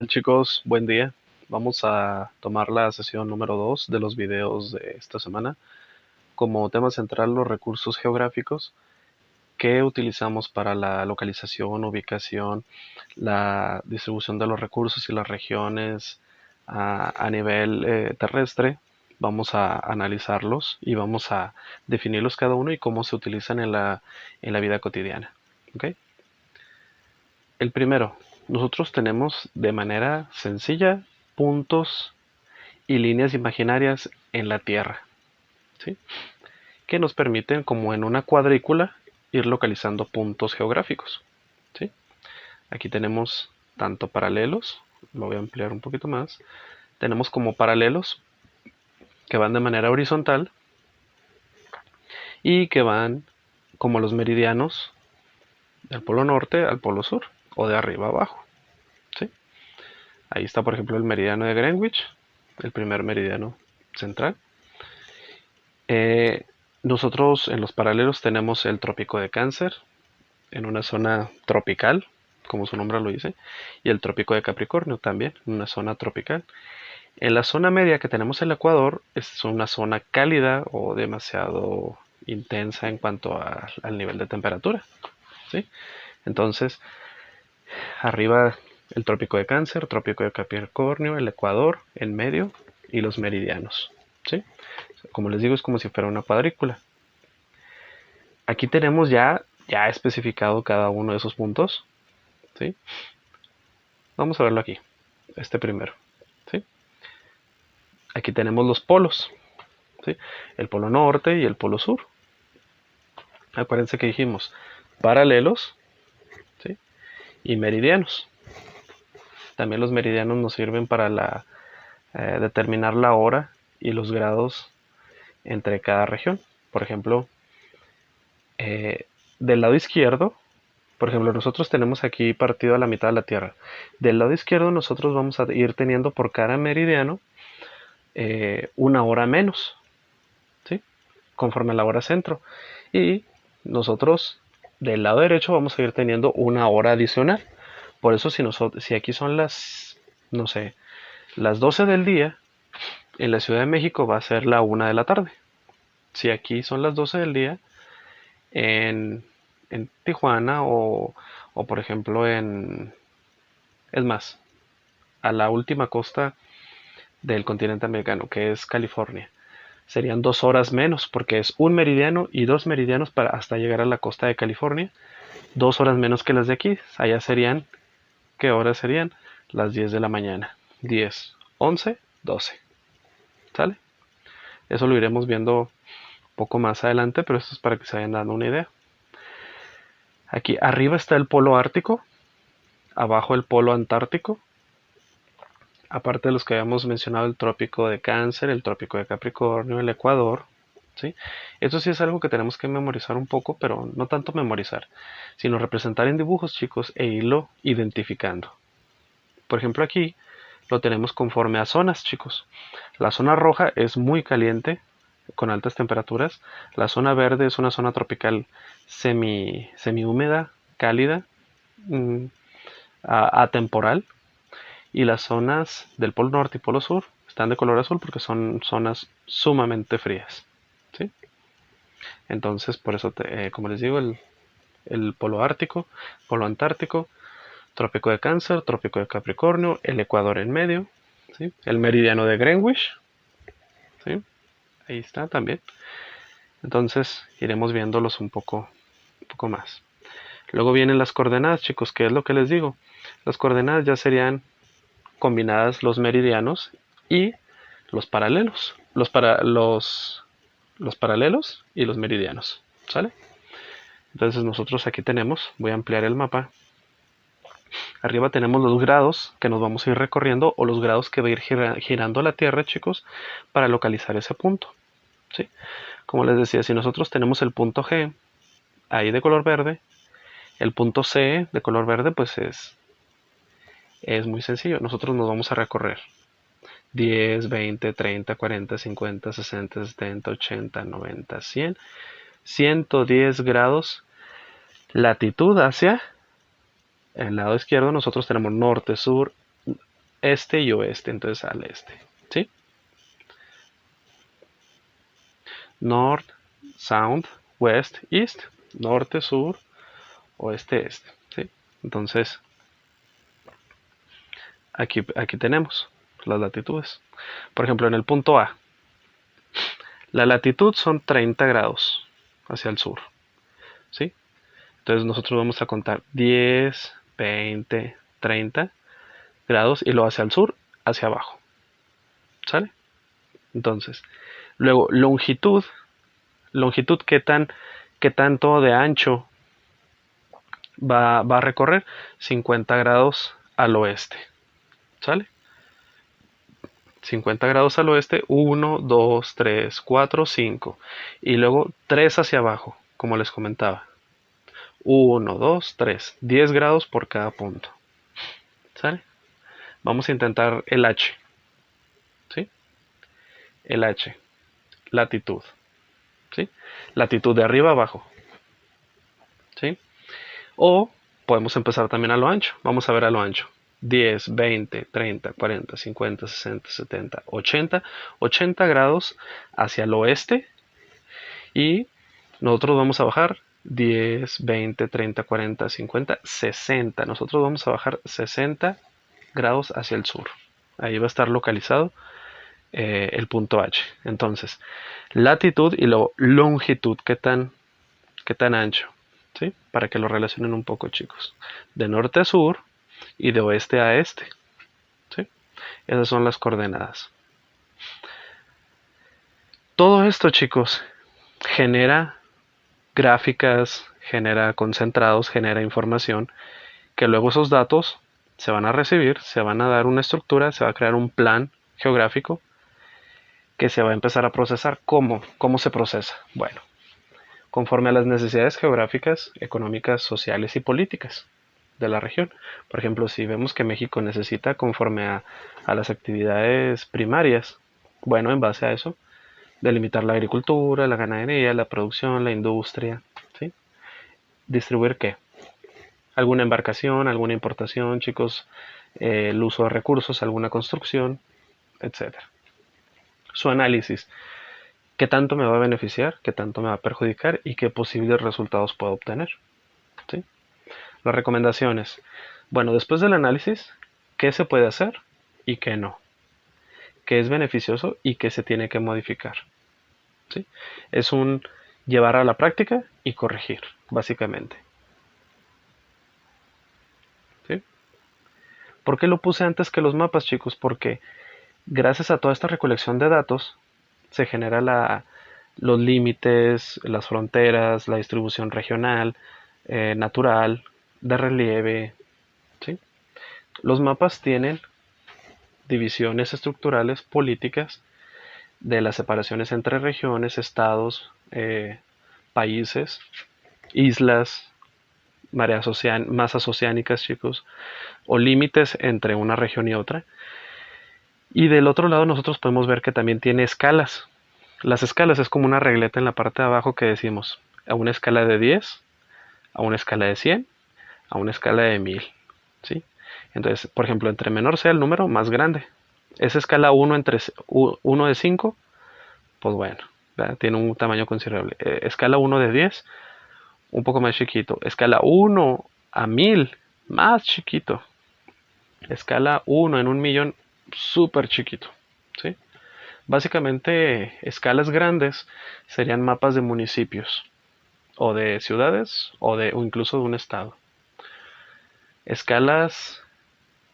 Chicos, buen día. Vamos a tomar la sesión número 2 de los videos de esta semana. Como tema central, los recursos geográficos que utilizamos para la localización, ubicación, la distribución de los recursos y las regiones a nivel terrestre. Vamos a analizarlos y vamos a definirlos cada uno y cómo se utilizan en la vida cotidiana. ¿Ok? El primero, nosotros tenemos de manera sencilla puntos y líneas imaginarias en la Tierra, ¿sí? Que nos permiten, como en una cuadrícula, ir localizando puntos geográficos, ¿sí? Aquí tenemos tanto paralelos, lo voy a ampliar un poquito más, tenemos como paralelos que van de manera horizontal y que van como los meridianos del polo norte al polo sur o de arriba a abajo, ¿sí? Ahí está, por ejemplo, el meridiano de Greenwich, el primer meridiano central. Eh, Nosotros en los paralelos tenemos el trópico de Cáncer, en una zona tropical, como su nombre lo dice, y el trópico de Capricornio también, en una zona tropical. En la zona media que tenemos el Ecuador es una zona cálida o demasiado intensa en cuanto al nivel de temperatura, ¿sí? Entonces, arriba el trópico de Cáncer, trópico de Capricornio, el Ecuador en medio y los meridianos, ¿sí? Como les digo, es como si fuera una cuadrícula. Aquí tenemos ya especificado cada uno de esos puntos, ¿sí? Vamos a verlo aquí, este primero, ¿sí? Aquí tenemos los polos, ¿sí? El polo norte y el polo sur. Acuérdense que dijimos paralelos, ¿sí? Y meridianos. También los meridianos nos sirven para determinar la hora y los grados entre cada región. Por ejemplo, del lado izquierdo, por ejemplo, nosotros tenemos aquí partido a la mitad de la Tierra. Del lado izquierdo nosotros vamos a ir teniendo por cada meridiano una hora menos, ¿sí? Conforme a la hora centro. Y nosotros del lado derecho vamos a ir teniendo una hora adicional. Por eso si aquí son no sé, las 12 del día, en la Ciudad de México va a ser la 1 de la tarde. Si aquí son las 12 del día, en Tijuana o por ejemplo es más, a la última costa del continente americano, que es California. Serían 2 horas menos, porque es un meridiano y dos meridianos para hasta llegar a la costa de California. 2 horas menos que las de aquí. Allá serían, ¿qué horas serían? Las 10 de la mañana. 10, 11, 12. ¿Sale? Eso lo iremos viendo un poco más adelante, pero esto es para que se vayan dando una idea. Aquí arriba está el polo ártico, abajo el polo antártico, aparte de los que habíamos mencionado, el trópico de Cáncer, el trópico de Capricornio, el Ecuador, ¿sí? Esto sí es algo que tenemos que memorizar un poco, pero no tanto memorizar, sino representar en dibujos, chicos, e irlo identificando. Por ejemplo, aquí lo tenemos conforme a zonas, chicos. La zona roja es muy caliente, con altas temperaturas. La zona verde es una zona tropical semi húmeda, cálida, mm, atemporal. Y las zonas del polo norte y polo sur están de color azul porque son zonas sumamente frías, ¿sí? Entonces, por eso, como les digo, el polo ártico, polo antártico, trópico de Cáncer, trópico de Capricornio, el Ecuador en medio, ¿sí? El meridiano de Greenwich, ¿sí? Ahí está también. Entonces, iremos viéndolos un poco más. Luego vienen las coordenadas, chicos, que es lo que les digo. Las coordenadas ya serían combinadas los meridianos y los paralelos. Los paralelos y los meridianos. ¿Sale? Entonces nosotros aquí tenemos, voy a ampliar el mapa. Arriba tenemos los grados que nos vamos a ir recorriendo o los grados que va a ir girando la Tierra, chicos, para localizar ese punto. ¿Sí? Como les decía, si nosotros tenemos el punto G ahí de color verde, el punto C de color verde, pues es muy sencillo. Nosotros nos vamos a recorrer 10, 20, 30, 40, 50, 60, 70, 80, 90, 100, 110 grados latitud hacia el lado izquierdo. Nosotros tenemos norte, sur, este y oeste, entonces al este, ¿sí? North, South, West, East, norte, sur, oeste, este, ¿sí? Entonces, aquí tenemos las latitudes. Por ejemplo, en el punto A, la latitud son 30 grados hacia el sur, ¿sí? Entonces nosotros vamos a contar 10, 20, 30 grados y luego hacia el sur, hacia abajo, ¿sale? Entonces, luego longitud, qué tanto de ancho va a recorrer 50 grados al oeste, ¿sale? 50 grados al oeste, 1, 2, 3, 4, 5. Y luego 3 hacia abajo, como les comentaba. 1, 2, 3. 10 grados por cada punto. ¿Sale? Vamos a intentar el H. ¿Sí? El H. Latitud. ¿Sí? Latitud de arriba a abajo. ¿Sí? O podemos empezar también a lo ancho. Vamos a ver a lo ancho. 10, 20, 30, 40, 50, 60, 70, 80. 80 grados hacia el oeste. Y nosotros vamos a bajar 10, 20, 30, 40, 50, 60. Nosotros vamos a bajar 60 grados hacia el sur. Ahí va a estar localizado el punto H. Entonces, latitud y luego longitud, qué tan ancho. ¿Sí? Para que lo relacionen un poco, chicos. De norte a sur y de oeste a este. ¿Sí? Esas son las coordenadas. Todo esto, chicos, genera gráficas, genera concentrados, genera información, que luego esos datos se van a recibir, se van a dar una estructura, se va a crear un plan geográfico que se va a empezar a procesar. ¿Cómo? ¿Cómo se procesa? Bueno, conforme a las necesidades geográficas, económicas, sociales y políticas de la región. Por ejemplo, si vemos que México necesita conforme a las actividades primarias, bueno, en base a eso, delimitar la agricultura, la ganadería, la producción, la industria, ¿sí? ¿Distribuir qué? Alguna embarcación, alguna importación, chicos, el uso de recursos, alguna construcción, etcétera. Su análisis, qué tanto me va a beneficiar, qué tanto me va a perjudicar y qué posibles resultados puedo obtener. ¿Sí? Las recomendaciones. Bueno, después del análisis, ¿qué se puede hacer y qué no? ¿Qué es beneficioso y qué se tiene que modificar? ¿Sí? Es un llevar a la práctica y corregir, básicamente. ¿Sí? ¿Por qué lo puse antes que los mapas, chicos? Porque gracias a toda esta recolección de datos se genera los límites, las fronteras, la distribución regional, natural, de relieve. ¿Sí? Los mapas tienen divisiones estructurales políticas de las separaciones entre regiones, estados, países, islas, masas oceánicas, chicos, o límites entre una región y otra. Y del otro lado nosotros podemos ver que también tiene escalas. Las escalas es como una regleta en la parte de abajo que decimos a una escala de 10, a una escala de 100, a una escala de 1000. ¿Sí? Entonces, por ejemplo, entre menor sea el número, más grande. Esa escala 1 de 5, pues bueno, ¿verdad? Tiene un tamaño considerable. Escala 1 de 10, un poco más chiquito. Escala 1 a 1000, más chiquito. Escala 1 en 1 millón, súper chiquito. ¿Sí? Básicamente, escalas grandes serían mapas de municipios, o de ciudades, o incluso de un estado. Escalas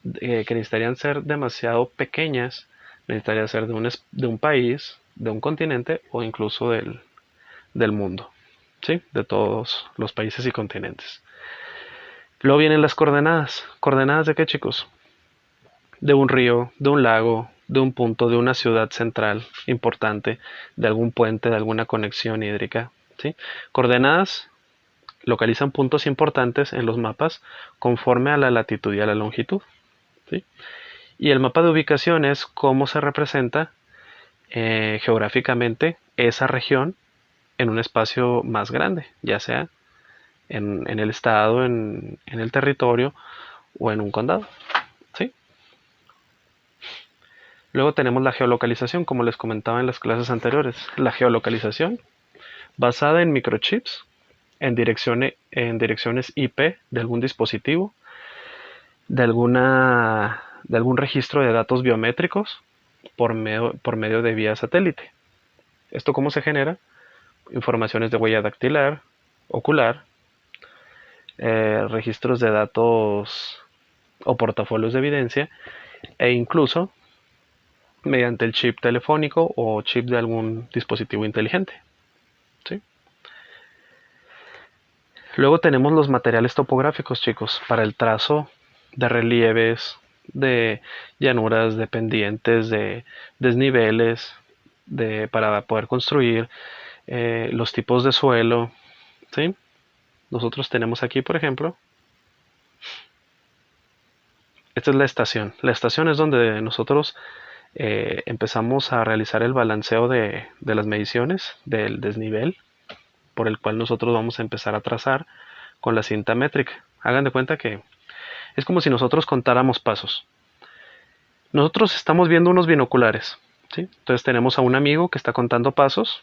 que necesitarían ser demasiado pequeñas, necesitaría ser de un país, de un continente o incluso del mundo, ¿sí? De todos los países y continentes. Luego vienen las coordenadas. ¿Coordenadas de qué, chicos? De un río, de un lago, de un punto, de una ciudad central importante, de algún puente, de alguna conexión hídrica, ¿sí? Coordenadas localizan puntos importantes en los mapas conforme a la latitud y a la longitud, ¿sí? Y el mapa de ubicación es cómo se representa geográficamente esa región en un espacio más grande, ya sea en el estado, en el territorio o en un condado. ¿Sí? Luego tenemos la geolocalización, como les comentaba en las clases anteriores. La geolocalización basada en microchips, en direcciones IP de algún dispositivo, de algún registro de datos biométricos por medio de vía satélite. ¿Esto cómo se genera? Informaciones de huella dactilar, ocular, registros de datos o portafolios de evidencia e incluso mediante el chip telefónico o chip de algún dispositivo inteligente. ¿Sí? Luego tenemos los materiales topográficos, chicos, para el trazo de relieves, de llanuras, de pendientes, de desniveles, para poder construir los tipos de suelo. ¿Sí? Nosotros tenemos aquí, por ejemplo, esta es la estación. La estación es donde nosotros empezamos a realizar el balanceo de las mediciones del desnivel por el cual nosotros vamos a empezar a trazar con la cinta métrica. Hagan de cuenta que es como si nosotros contáramos pasos. Nosotros estamos viendo unos binoculares, ¿sí? Entonces tenemos a un amigo que está contando pasos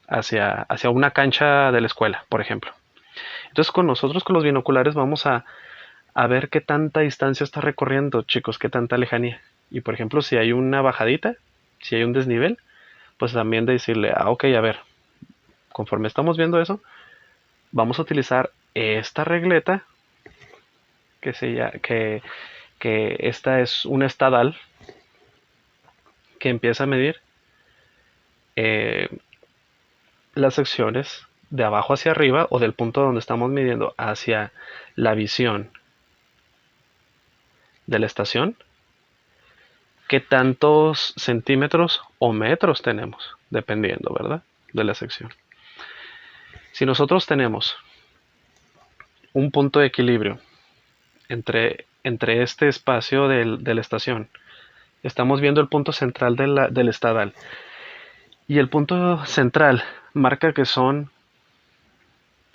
hacia una cancha de la escuela, por ejemplo. Entonces con nosotros con los binoculares vamos a ver qué tanta distancia está recorriendo, chicos, qué tanta lejanía. Y por ejemplo, si hay una bajadita, si hay un desnivel, pues también de decirle, ok, a ver, conforme estamos viendo eso, vamos a utilizar esta regleta, que esta es un estadal que empieza a medir eh, las secciones de abajo hacia arriba o del punto donde estamos midiendo hacia la visión de la estación, qué tantos centímetros o metros tenemos, dependiendo, ¿verdad? De la sección. Si nosotros tenemos un punto de equilibrio entre este espacio de la estación, estamos viendo el punto central del estadal, y el punto central marca que son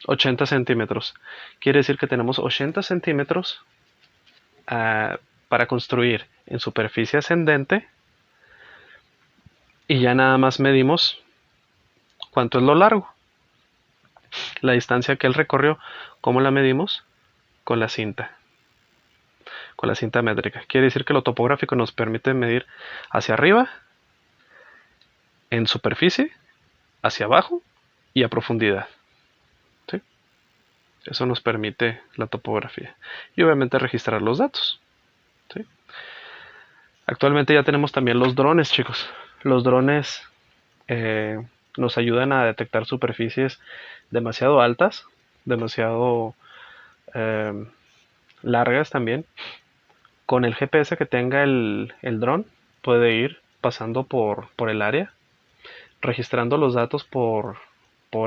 80 centímetros. Quiere decir que tenemos 80 centímetros para construir en superficie ascendente y ya nada más medimos cuánto es lo largo. La distancia que él recorrió, ¿cómo la medimos? Con la cinta métrica. Quiere decir que lo topográfico nos permite medir hacia arriba, en superficie, hacia abajo y a profundidad. ¿Sí? Eso nos permite la topografía. Y obviamente registrar los datos. ¿Sí? Actualmente ya tenemos también los drones, chicos. Los drones nos ayudan a detectar superficies demasiado altas, demasiado eh, largas también. Con el GPS que tenga el dron, puede ir pasando por el área, registrando los datos por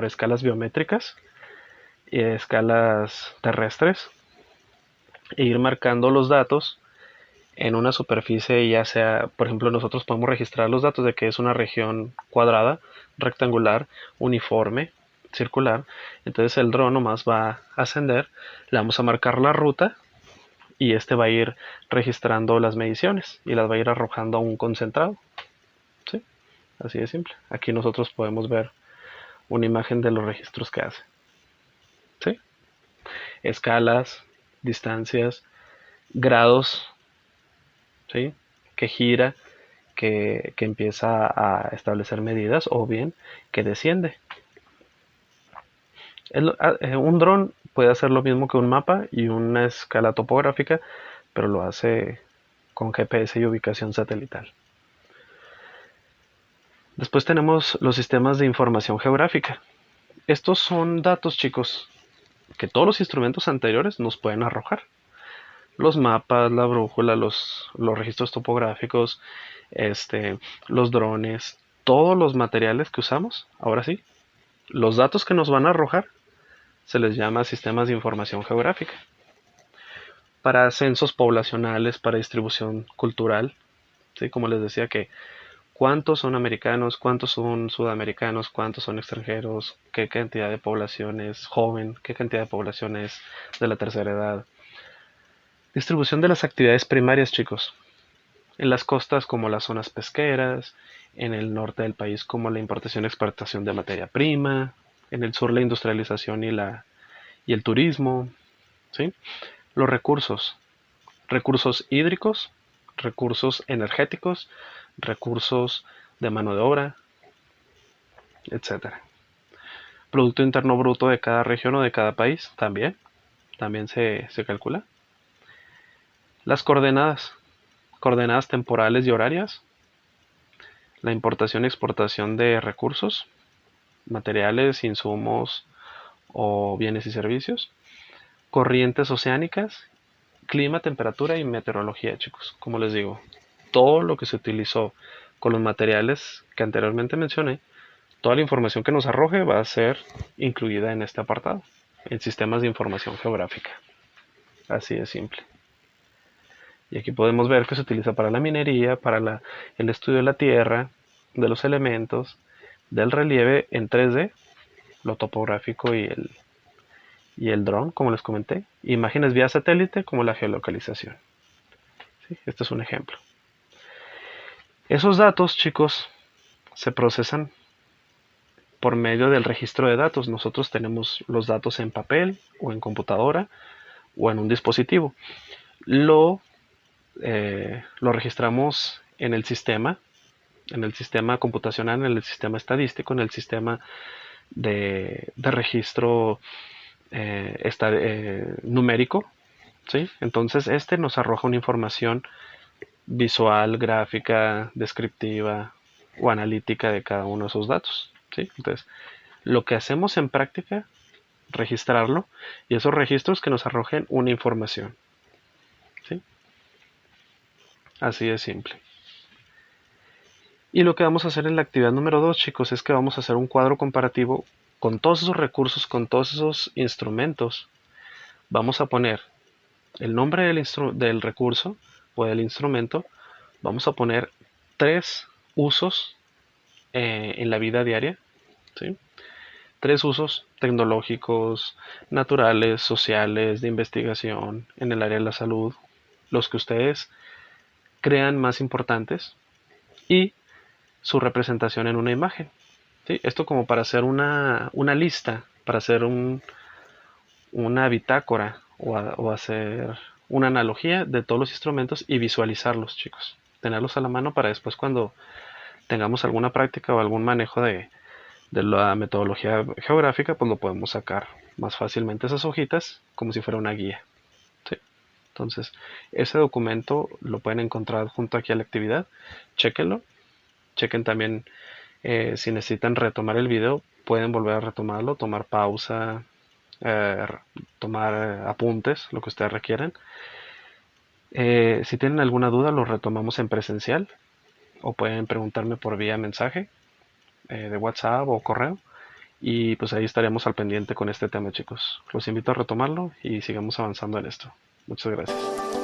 escalas biométricas y escalas terrestres, e ir marcando los datos en una superficie, ya sea, por ejemplo, nosotros podemos registrar los datos de que es una región cuadrada, rectangular, uniforme, circular. Entonces el dron nomás va a ascender, le vamos a marcar la ruta y este va a ir registrando las mediciones y las va a ir arrojando a un concentrado. ¿Sí? Así de simple. Aquí nosotros podemos ver una imagen de los registros que hace. ¿Sí? Escalas, distancias, grados, ¿sí? Que gira, que empieza a establecer medidas o bien que desciende. Un dron puede hacer lo mismo que un mapa y una escala topográfica, pero lo hace con GPS y ubicación satelital. Después tenemos los sistemas de información geográfica. Estos son datos, chicos, que todos los instrumentos anteriores nos pueden arrojar. Los mapas, la brújula, los registros topográficos, los drones, todos los materiales que usamos, ahora sí, los datos que nos van a arrojar se les llama sistemas de información geográfica. Para censos poblacionales, para distribución cultural, ¿sí? Como les decía, que cuántos son americanos, cuántos son sudamericanos, cuántos son extranjeros, qué cantidad de población es joven, qué cantidad de población es de la tercera edad. Distribución de las actividades primarias, chicos. En las costas como las zonas pesqueras, en el norte del país como la importación y exportación de materia prima, en el sur la industrialización y el turismo, ¿sí? Los recursos, recursos hídricos, recursos energéticos, recursos de mano de obra, etcétera. Producto Interno Bruto de cada región o de cada país también se calcula. Las coordenadas, coordenadas temporales y horarias, la importación y exportación de recursos, materiales, insumos o bienes y servicios, corrientes oceánicas, clima, temperatura y meteorología, chicos. Como les digo, todo lo que se utilizó con los materiales que anteriormente mencioné, toda la información que nos arroje va a ser incluida en este apartado, en sistemas de información geográfica. Así de simple. Y aquí podemos ver que se utiliza para la minería, para el estudio de la tierra, de los elementos, del relieve en 3D, lo topográfico y el dron, como les comenté, imágenes vía satélite como la geolocalización. ¿Sí? Este es un ejemplo. Esos datos, chicos, se procesan por medio del registro de datos. Nosotros tenemos los datos en papel o en computadora o en un dispositivo. Lo registramos en el sistema computacional, en el sistema estadístico, en el sistema de registro numérico, ¿sí? Entonces este nos arroja una información visual, gráfica, descriptiva o analítica de cada uno de esos datos, ¿sí? Entonces, lo que hacemos en práctica, registrarlo y esos registros que nos arrojen una información, ¿sí? Así de simple. Y lo que vamos a hacer en la actividad número 2, chicos, es que vamos a hacer un cuadro comparativo con todos esos recursos, con todos esos instrumentos. Vamos a poner el nombre del recurso o del instrumento. Vamos a poner 3 usos en la vida diaria, ¿sí? 3 usos tecnológicos, naturales, sociales, de investigación, en el área de la salud, los que ustedes crean más importantes y su representación en una imagen. ¿Sí? Esto como para hacer una lista, para hacer una bitácora o hacer una analogía de todos los instrumentos y visualizarlos, chicos. Tenerlos a la mano para después cuando tengamos alguna práctica o algún manejo de la metodología geográfica, pues lo podemos sacar más fácilmente esas hojitas como si fuera una guía. ¿Sí? Entonces, ese documento lo pueden encontrar junto aquí a la actividad. Chéquenlo. Chequen también si necesitan retomar el video, pueden volver a retomarlo, tomar pausa, eh, tomar apuntes, lo que ustedes requieran. Si tienen alguna duda, lo retomamos en presencial o pueden preguntarme por vía mensaje de WhatsApp o correo. Y pues ahí estaremos al pendiente con este tema, chicos. Los invito a retomarlo y sigamos avanzando en esto. Muchas gracias.